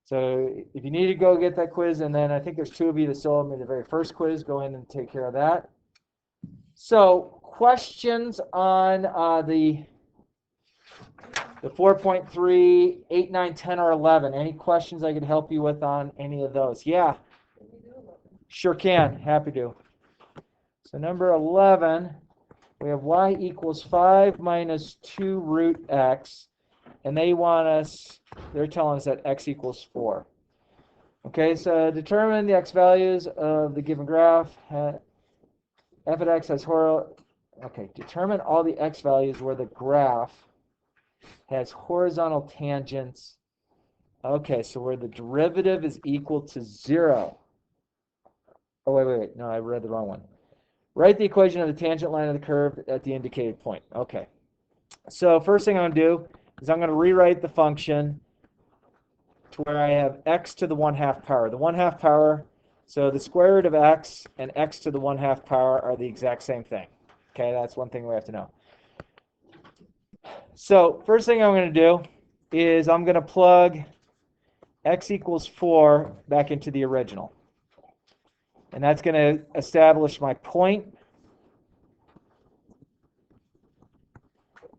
So if you need to go get that quiz, and then I think there's 2 of you that still owe me the very first quiz, go in and take care of that. So questions on the 4.3, 8, 9, 10, or 11. Any questions I could help you with on any of those? Yeah. Sure can. Happy to. So number 11, we have y equals 5 minus 2 root x. And they're telling us that x equals 4. Okay, so determine the x values of the given graph. F of x has determine all the x values where the graph has horizontal tangents. Okay, so where the derivative is equal to 0. Oh, wait. No, I read the wrong one. Write the equation of the tangent line of the curve at the indicated point. Okay. So first thing I'm going to do is I'm going to rewrite the function to where I have x to the 1/2 power. The 1/2 power, so the square root of x and x to the 1/2 power are the exact same thing. Okay, that's one thing we have to know. So first thing I'm going to do is I'm going to plug x equals 4 back into the original. And that's going to establish my point.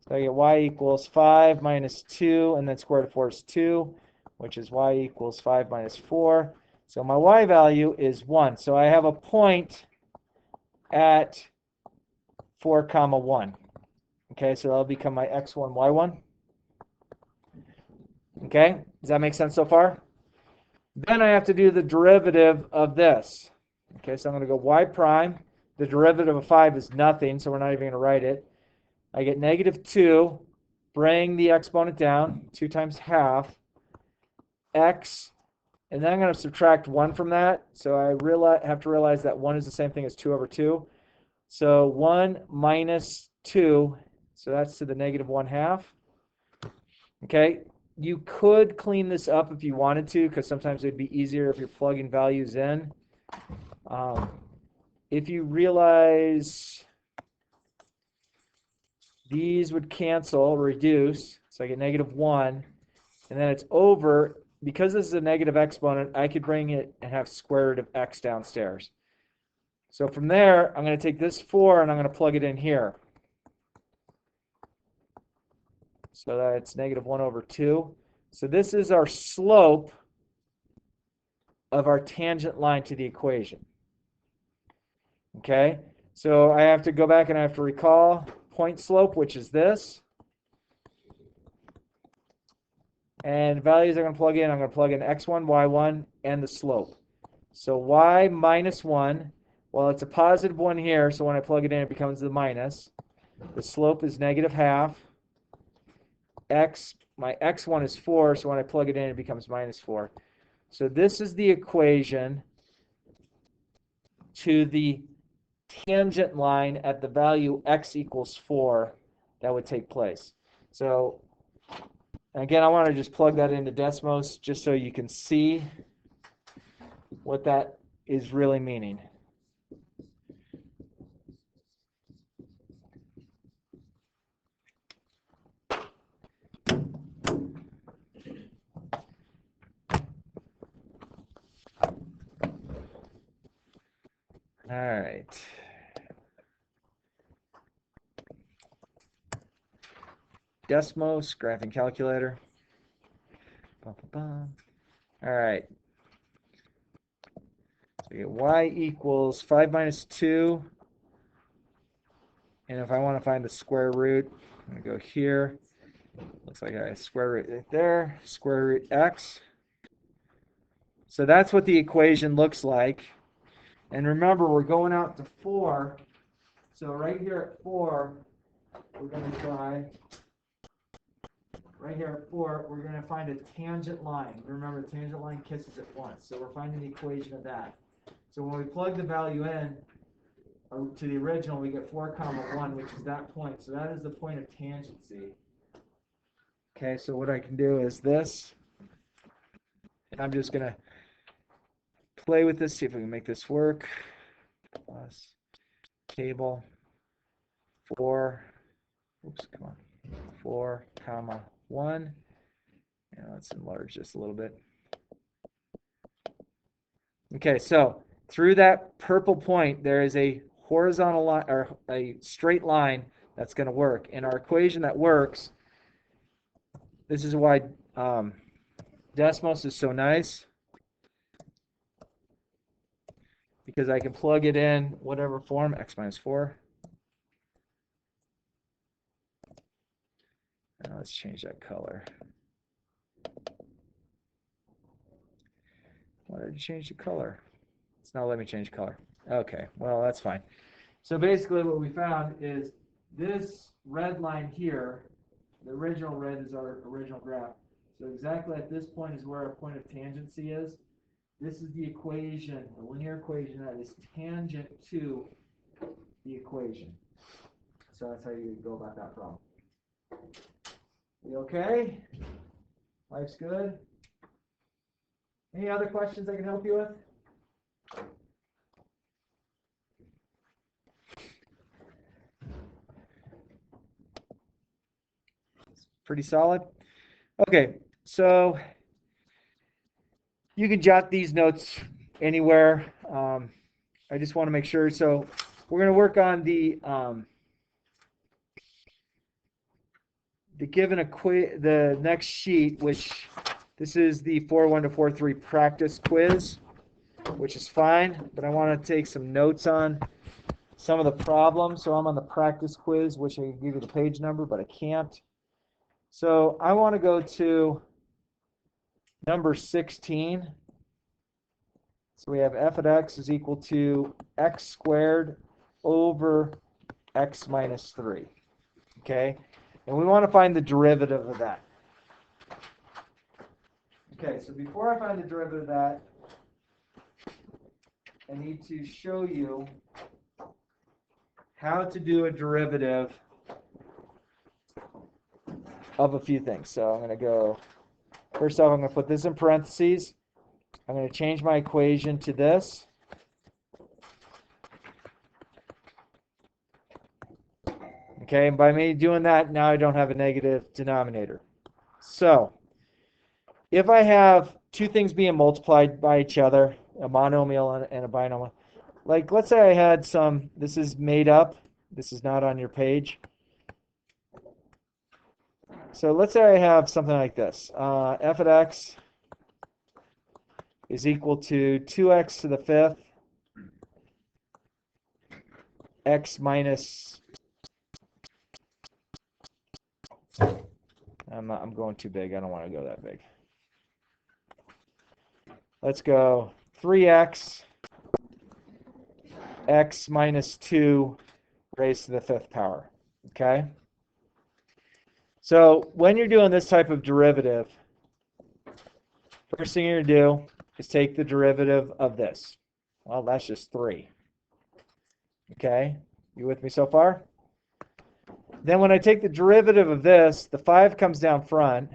So I get y equals 5 minus 2, and then square root of 4 is 2, which is y equals 5 minus 4. So my y value is 1. So I have a point at 4, 1. Okay, so that'll become my x1, y1. Okay, does that make sense so far? Then I have to do the derivative of this. Okay, so I'm going to go y prime. The derivative of 5 is nothing, so we're not even going to write it. I get negative 2, bring the exponent down, 2 times half, x, and then I'm going to subtract 1 from that. So I have to realize that 1 is the same thing as 2 over 2. So 1 minus 2, so that's to the negative 1/2. Okay, you could clean this up if you wanted to, because sometimes it'd be easier if you're plugging values in. If you realize these would cancel, reduce, so I get negative 1, and then it's over. Because this is a negative exponent, I could bring it and have square root of x downstairs. So from there, I'm going to take this 4 and I'm going to plug it in here. So that it's negative 1 over 2. So this is our slope of our tangent line to the equation. Okay, so I have to go back and I have to recall point slope, which is this. And values I'm going to plug in, I'm going to plug in x1, y1, and the slope. So y minus 1, well, it's a positive 1 here, so when I plug it in, it becomes the minus. The slope is negative 1/2. My x1 is 4, so when I plug it in, it becomes minus 4. So this is the equation to the tangent line at the value x equals 4 that would take place. So again, I want to just plug that into Desmos just so you can see what that is really meaning. All right. Desmos, graphing calculator. All right. So we get y equals 5 minus 2. And if I want to find the square root, I'm going to go here. Looks like I have square root right there. Square root x. So that's what the equation looks like. And remember, we're going out to 4. So right here at 4, we're going to try. Right here at 4, we're going to find a tangent line. Remember, the tangent line kisses at once. So we're finding the equation of that. So when we plug the value in to the original, we get 4, 1, which is that point. So that is the point of tangency. Okay, so what I can do is this. And I'm just going to play with this, see if we can make this work. Plus table 4, oops, come on, 4, 1, let's enlarge this a little bit. Okay, so through that purple point, there is a horizontal line or a straight line that's going to work. And our equation that works, this is why Desmos is so nice, because I can plug it in whatever form, x minus 4. Now let's change that color. Why did you change the color? It's not letting me change color. Okay, well, that's fine. So basically what we found is this red line here, the original red is our original graph. So exactly at this point is where our point of tangency is. This is the equation, the linear equation that is tangent to the equation. So that's how you go about that problem. You okay? Life's good? Any other questions I can help you with? Pretty solid. Okay, so you can jot these notes anywhere. I just want to make sure. So we're going to work on the given the next sheet, which this is the 4.1 to 4.3 practice quiz, which is fine, but I want to take some notes on some of the problems. So I'm on the practice quiz, which I can give you the page number, but I can't. So I want to go to number 16. So we have f of x is equal to x squared over x minus 3. Okay? And we want to find the derivative of that. Okay, so before I find the derivative of that, I need to show you how to do a derivative of a few things. So I'm going to go, first off, I'm going to put this in parentheses. I'm going to change my equation to this. Okay, and by me doing that, now I don't have a negative denominator. So if I have two things being multiplied by each other, a monomial and a binomial, like let's say I had some, this is made up, this is not on your page. So let's say I have something like this. F of x is equal to 2x to the 5th, x minus, I'm going too big. I don't want to go that big. Let's go 3x, x minus 2 raised to the 5th power. Okay? So when you're doing this type of derivative, first thing you're going to do is take the derivative of this. Well, that's just 3. Okay? You with me so far? Then when I take the derivative of this, the 5 comes down front.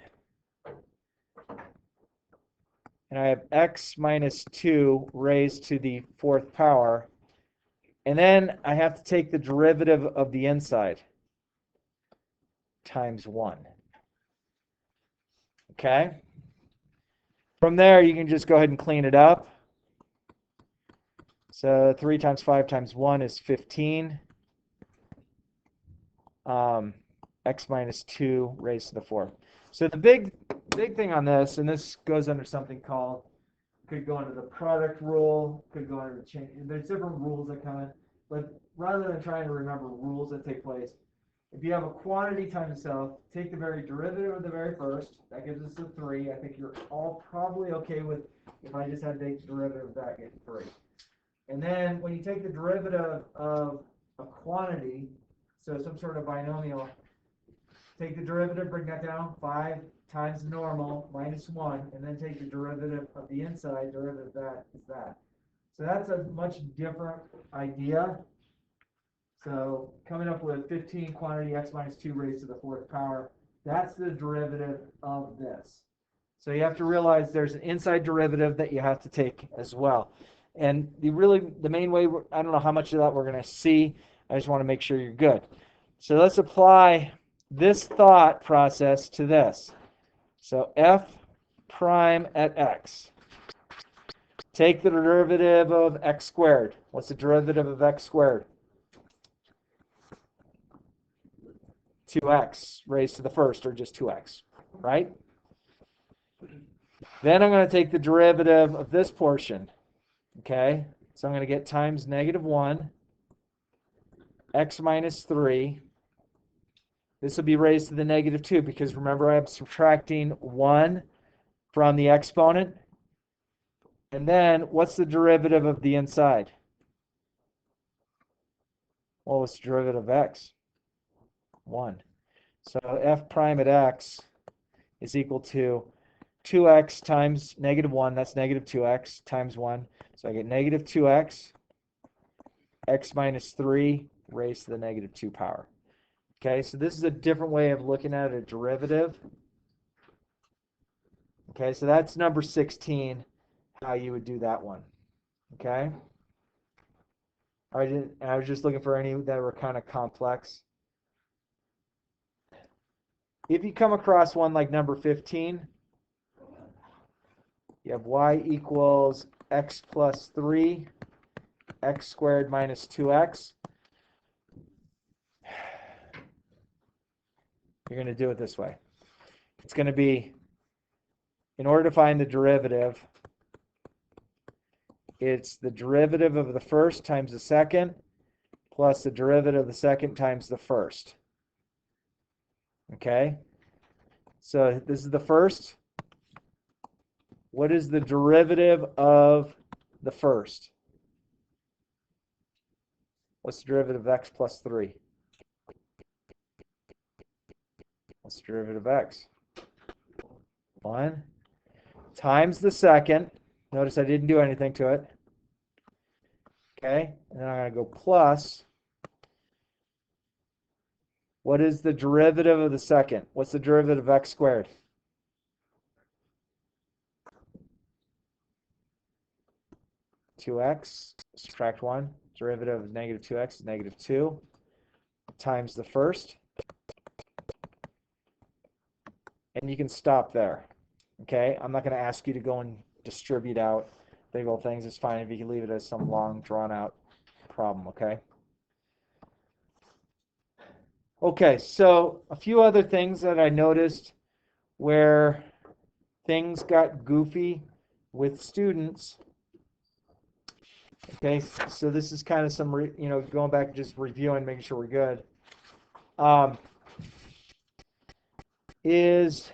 And I have x minus 2 raised to the 4th power. And then I have to take the derivative of the inside times 1. Okay? From there, you can just go ahead and clean it up. So 3 times 5 times 1 is 15. X minus 2 raised to the 4th. So the big thing on this, and this goes under something called, could go under the product rule, could go under the change. There's different rules that come in, but rather than trying to remember rules that take place, if you have a quantity times itself, take the very derivative of the very first. That gives us a 3. I think you're all probably okay with if I just had to take the derivative of that, get 3. And then when you take the derivative of a quantity, so some sort of binomial, take the derivative, bring that down, 5 times the normal minus 1, and then take the derivative of the inside, derivative of that is that. So that's a much different idea. So coming up with 15 quantity x minus 2 raised to the 4th power, that's the derivative of this. So you have to realize there's an inside derivative that you have to take as well. And the main way, I don't know how much of that we're going to see. I just want to make sure you're good. So let's apply this thought process to this. So f prime at x. Take the derivative of x squared. What's the derivative of x squared? 2x raised to the first, or just 2x, right? Then I'm going to take the derivative of this portion, okay? So I'm going to get times -1, x minus 3. This will be raised to the -2 because remember I'm subtracting 1 from the exponent. And then what's the derivative of the inside? Well, what's the derivative of x? 1. So f prime at x is equal to 2x times -1, that's -2x times 1. So I get -2x, x minus 3 raised to the -2 power. Okay, so this is a different way of looking at a derivative. Okay, so that's number 16, how you would do that one. Okay? I was just looking for any that were kind of complex. If you come across one like number 15, you have y equals x plus 3, x squared minus 2x. You're going to do it this way. It's going to be, in order to find the derivative, it's the derivative of the first times the second plus the derivative of the second times the first. Okay? So this is the first. What is the derivative of the first? What's the derivative of x plus 3? What's the derivative of x? 1 times the second. Notice I didn't do anything to it. Okay? And then I'm going to go plus. What is the derivative of the second? What's the derivative of x squared? (2x), subtract 1. Derivative of -2x is -2 times the first. And you can stop there. Okay? I'm not going to ask you to go and distribute out big old things. It's fine if you can leave it as some long, drawn-out problem. Okay? Okay, so a few other things that I noticed where things got goofy with students. Okay, so this is kind of some, going back and just reviewing, making sure we're good. Is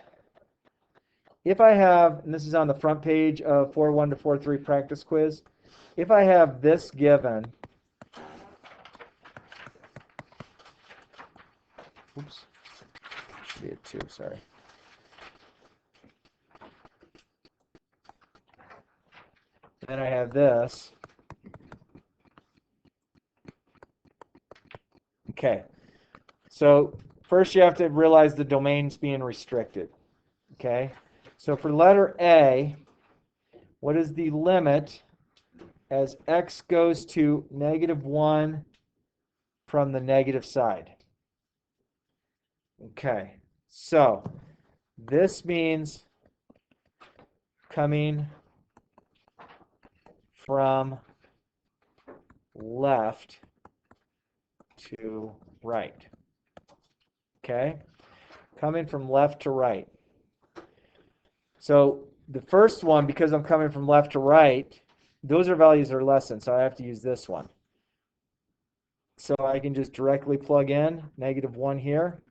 if I have, and this is on the front page of 4.1 to 4.3 practice quiz, if I have this given, oops, should be a 2, sorry. Then I have this. Okay, so first you have to realize the domain's being restricted. Okay, so for letter A, what is the limit as x goes to -1 from the negative side? Okay, so this means coming from left to right. Okay, coming from left to right. So the first one, because I'm coming from left to right, those are values that are less than, so I have to use this one. So I can just directly plug in -1 here.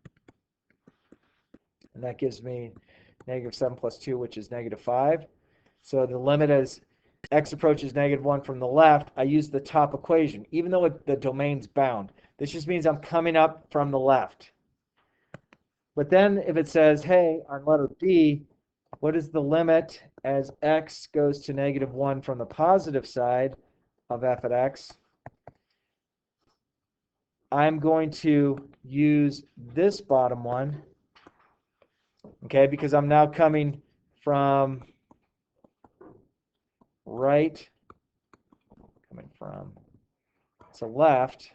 And that gives me -7 plus 2, which is -5. So the limit as x approaches -1 from the left, I use the top equation, even though the domain's bound. This just means I'm coming up from the left. But then if it says, hey, on letter B, what is the limit as x goes to -1 from the positive side of f at x? I'm going to use this bottom one, okay, because I'm now coming from right, coming from to left.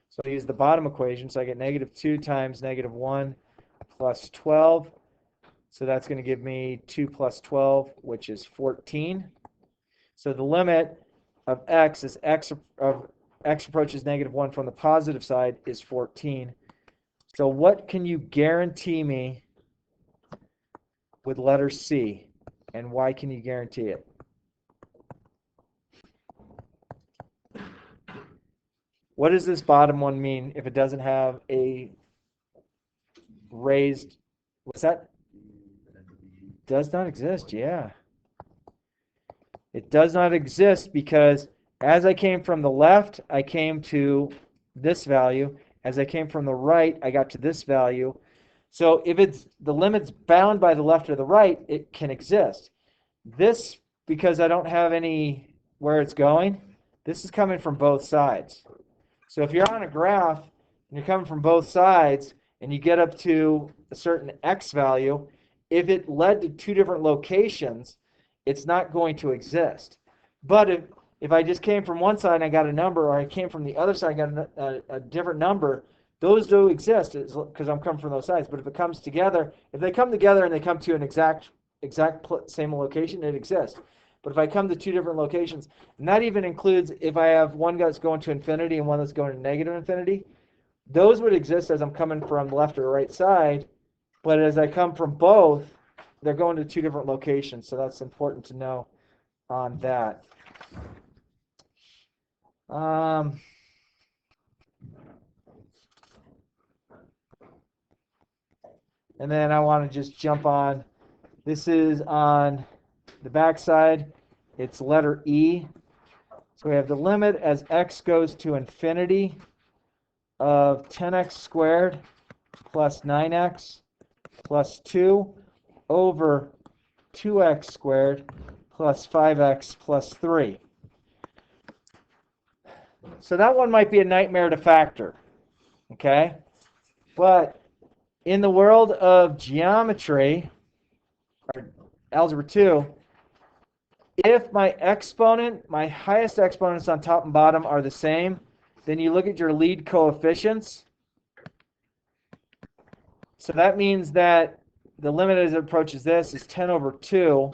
So I use the bottom equation, so I get -2 times -1 plus 12. So that's going to give me 2 plus 12, which is 14. So the limit of x as x approaches -1 from the positive side is 14. So what can you guarantee me with letter C? And why can you guarantee it? What does this bottom one mean if it doesn't have a raised, what's that? Does not exist, yeah. It does not exist because as I came from the left, I came to this value. As I came from the right, I got to this value. So if it's the limit's bound by the left or the right, it can exist. This, because I don't have any where it's going, this is coming from both sides. So if you're on a graph and you're coming from both sides and you get up to a certain x value, if it led to two different locations, it's not going to exist. But if I just came from one side and I got a number, or I came from the other side and got a different number, those do exist because I'm coming from those sides. But if it comes together, if they come together and they come to an exact same location, it exists. But if I come to two different locations, and that even includes if I have one that's going to infinity and one that's going to negative infinity, those would exist as I'm coming from the left or right side. But as I come from both, they're going to two different locations. So that's important to know on that. And then I want to just jump on. This is on the back side. It's letter E. So we have the limit as x goes to infinity of 10x squared plus 9x plus 2 over 2x squared plus 5x plus 3. So that one might be a nightmare to factor, okay? But in the world of geometry, or Algebra 2, if my exponent, my highest exponents on top and bottom are the same, then you look at your lead coefficients. So that means that the limit as it approaches this is 10 over 2.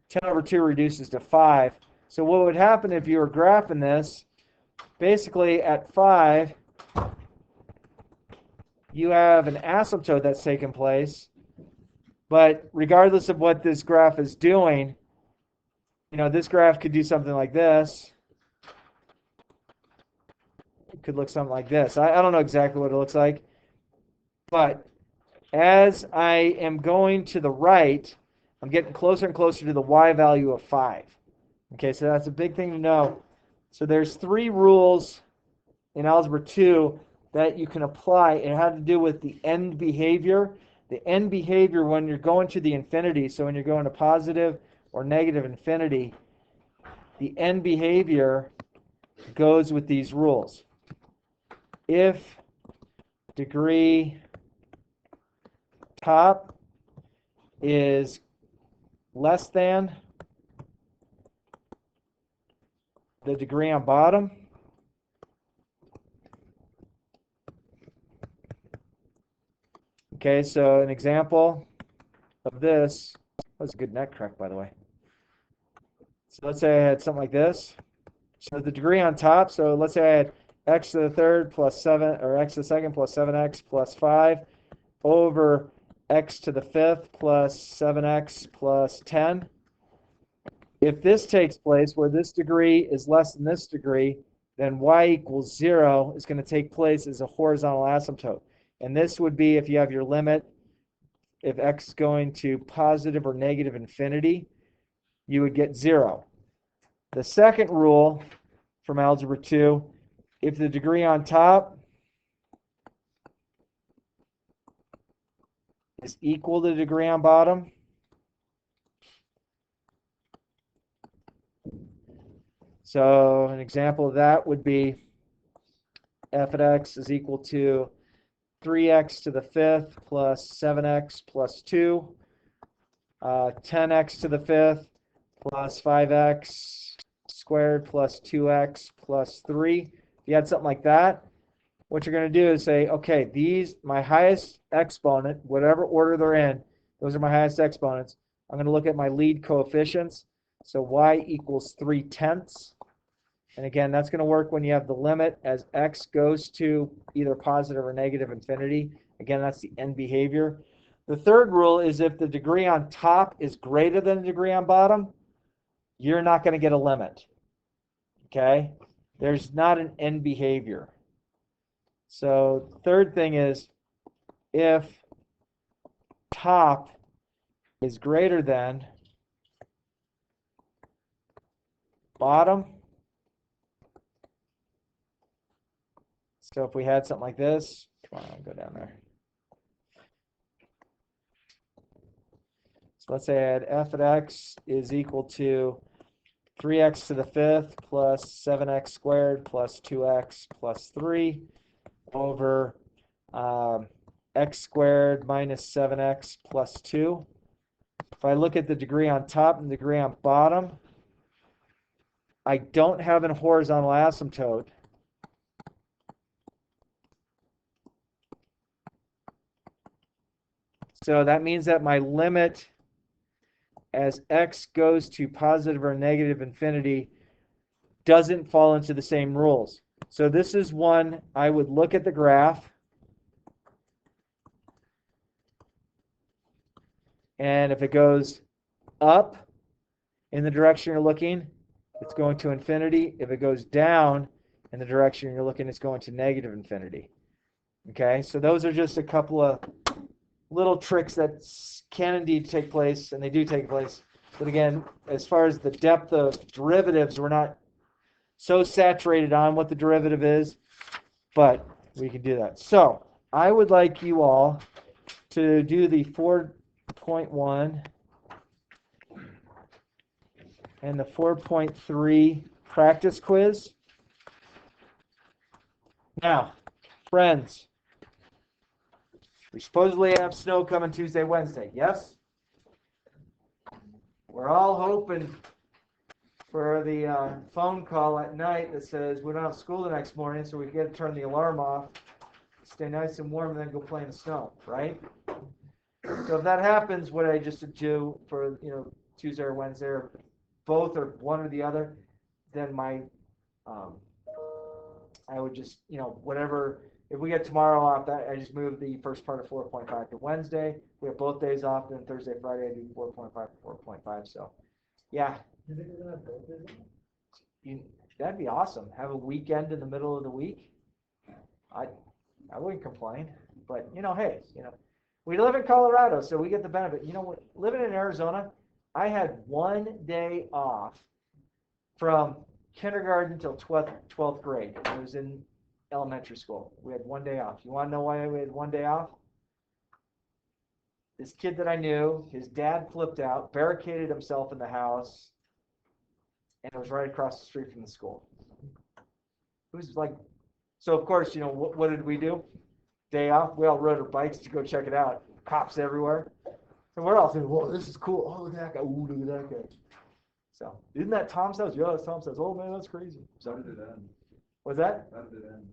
10 over 2 reduces to 5. So what would happen if you were graphing this, basically at 5, you have an asymptote that's taken place. But regardless of what this graph is doing, you know, this graph could do something like this. It could look something like this. I don't know exactly what it looks like. But as I am going to the right, I'm getting closer and closer to the y value of 5. Okay, so that's a big thing to know. So there's 3 rules in Algebra 2 that you can apply. It had to do with the end behavior. The end behavior when you're going to the infinity, so when you're going to positive or negative infinity, the end behavior goes with these rules. If degree top is less than the degree on bottom, okay, so an example of this, that was a good neck crack, by the way. So let's say I had something like this. So the degree on top, so let's say I had x to the third plus 7, or x to the second plus 7x plus 5 over x to the fifth plus 7x plus 10. If this takes place where this degree is less than this degree, then y equals 0 is going to take place as a horizontal asymptote. And this would be if you have your limit, if x is going to positive or negative infinity, you would get 0. The second rule from Algebra 2, if the degree on top is equal to the degree on bottom, so an example of that would be f of x is equal to 3x to the fifth plus 7x plus 2, 10x to the fifth plus 5x squared plus 2x plus 3. If you had something like that, what you're going to do is say, okay, these, my highest exponent, whatever order they're in, Those are my highest exponents. I'm going to look at my lead coefficients. So y equals 3/10. And again, that's going to work when you have the limit as x goes to either positive or negative infinity. Again, that's the end behavior. The third rule is if the degree on top is greater than the degree on bottom, you're not going to get a limit. Okay? There's not an end behavior. So the third thing is if top is greater than bottom. So if we had something like this, come on, go down there. So let's say I had f of x is equal to 3x to the fifth plus 7x squared plus 2x plus 3 over x squared minus 7x plus 2. If I look at the degree on top and the degree on bottom, I don't have a horizontal asymptote. So that means that my limit as x goes to positive or negative infinity doesn't fall into the same rules. So this is one I would look at the graph, and if it goes up in the direction you're looking, it's going to infinity. If it goes down in the direction you're looking, it's going to negative infinity. Okay, so those are just a couple of little tricks that can indeed take place, and they do take place. But again, as far as the depth of derivatives, we're not so saturated on what the derivative is, but we can do that. So I would like you all to do the 4.1 and the 4.3 practice quiz. Now, friends, we supposedly have snow coming Tuesday, Wednesday, yes? We're all hoping for the phone call at night that says we don't have school the next morning, so we get to turn the alarm off, stay nice and warm, and then go play in the snow, right? So if that happens, what I just do for Tuesday or Wednesday, or both or one or the other, then I would just whatever. If we get tomorrow off, that I just move the first part of 4.5 to Wednesday. We have both days off. Then Thursday, Friday, I do 4.5 to 4.5. So, yeah. You think we're gonna have both days? That'd be awesome. Have a weekend in the middle of the week. I wouldn't complain. But hey, we live in Colorado, so we get the benefit. Living in Arizona, I had one day off from kindergarten till 12th grade. I was in elementary school. We had one day off. You want to know why we had one day off? This kid that I knew, his dad flipped out, barricaded himself in the house, and it was right across the street from the school. It was like, so of course, what did we do? Day off, we all rode our bikes to go check it out. Cops everywhere. So we're all thinking, whoa, this is cool. Oh, that guy. Ooh, look at that guy. So, isn't that Tom's house? Yeah, that's Tom's house. Oh, man, that's crazy. So, How did it end? What's that? How did it end?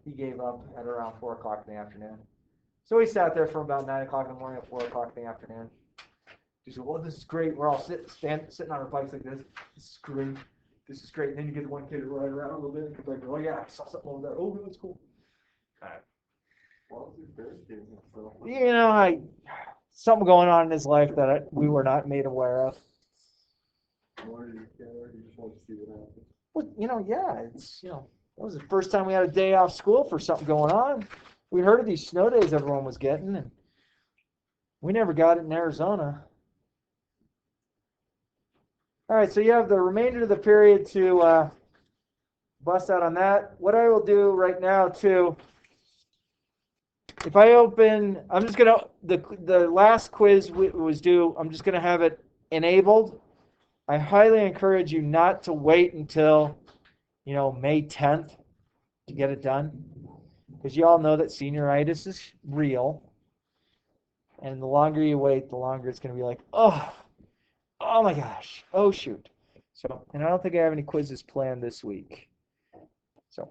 He gave up at around 4 o'clock in the afternoon. So we sat there from about 9 o'clock in the morning to 4 o'clock in the afternoon. He said, well, this is great. We're all sitting on our bikes like this. This is great. This is great. And then you get one kid to ride around a little bit and come back, oh, yeah, I saw something over there. Oh, that's cool. All right. What was his birthday? Something going on in his life that we were not made aware of. Or you just want to see what happens? Well, yeah, it's, it was the first time we had a day off school for something going on. We heard of these snow days everyone was getting, and we never got it in Arizona. All right, so you have the remainder of the period to bust out on that. What I will do right now, too, if I open, I'm just going to, the last quiz was due, I'm just going to have it enabled. I highly encourage you not to wait until, May 10th to get it done, because you all know that senioritis is real, and the longer you wait, the longer it's going to be like, oh my gosh, oh shoot. So, and I don't think I have any quizzes planned this week. So